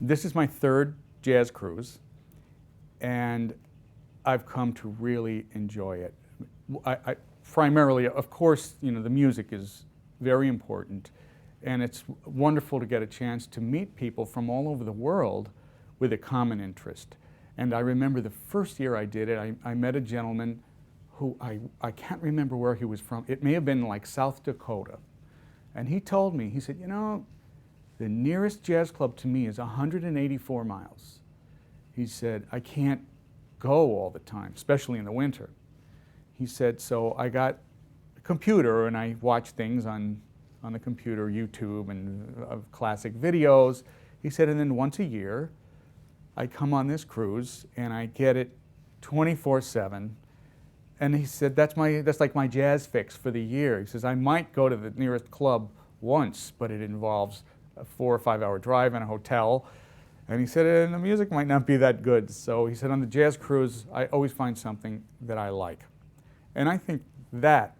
This is my third jazz cruise, and I've come to really enjoy it. Primarily, of course, the music is very important, and it's wonderful to get a chance to meet people from all over the world with a common interest. And I remember the first year I did it, I met a gentleman who I can't remember where he was from. It may have been like South Dakota. And he told me, he said, the nearest jazz club to me is 184 miles. He said, I can't go all the time, especially in the winter. He said, so I got a computer and I watch things on the computer, YouTube and of classic videos. He said, and then once a year, I come on this cruise and I get it 24/7. And he said, that's like my jazz fix for the year. He says, I might go to the nearest club once, but it involves a 4 or 5 hour drive and a hotel. And he said, and the music might not be that good. So he said, on the jazz cruise, I always find something that I like. And I think that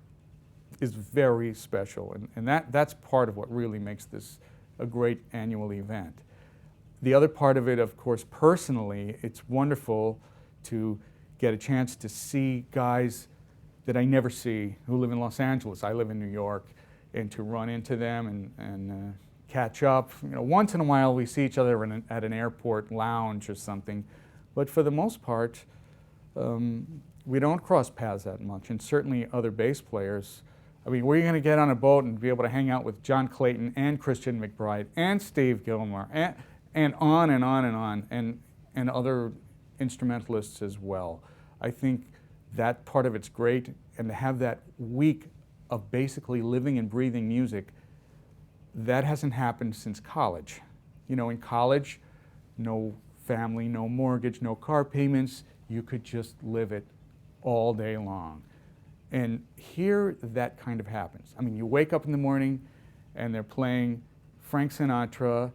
is very special. And that's part of what really makes this a great annual event. The other part of it, of course, personally, it's wonderful to get a chance to see guys that I never see who live in Los Angeles. I live in New York, and to run into them and catch up. Once in a while we see each other at an airport lounge or something, but for the most part, we don't cross paths that much, and certainly other bass players. I mean, where are you going to get on a boat and be able to hang out with John Clayton and Christian McBride and Steve Gilmore and on and on and on, and other instrumentalists as well. I think that part of it's great, and to have that week of basically living and breathing music, that hasn't happened since college. In college, no family, no mortgage, no car payments, you could just live it all day long. And here, that kind of happens. I mean, you wake up in the morning and they're playing Frank Sinatra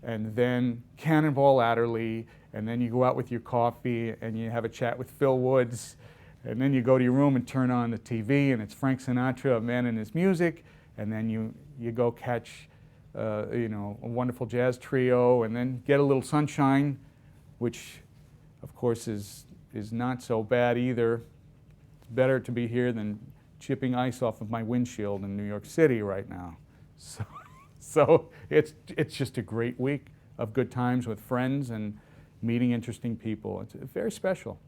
and then Cannonball Adderley, and then you go out with your coffee and you have a chat with Phil Woods, and then you go to your room and turn on the TV and it's Frank Sinatra, A Man and His Music, and then you go catch a wonderful jazz trio, and then get a little sunshine, which of course is not so bad either. It's better to be here than chipping ice off of my windshield in New York City right now. So it's just a great week of good times with friends and meeting interesting people. It's very special.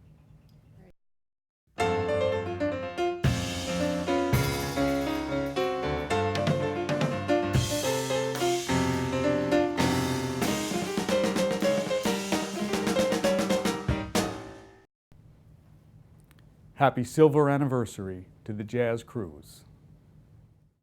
Happy silver anniversary to the Jazz Cruise.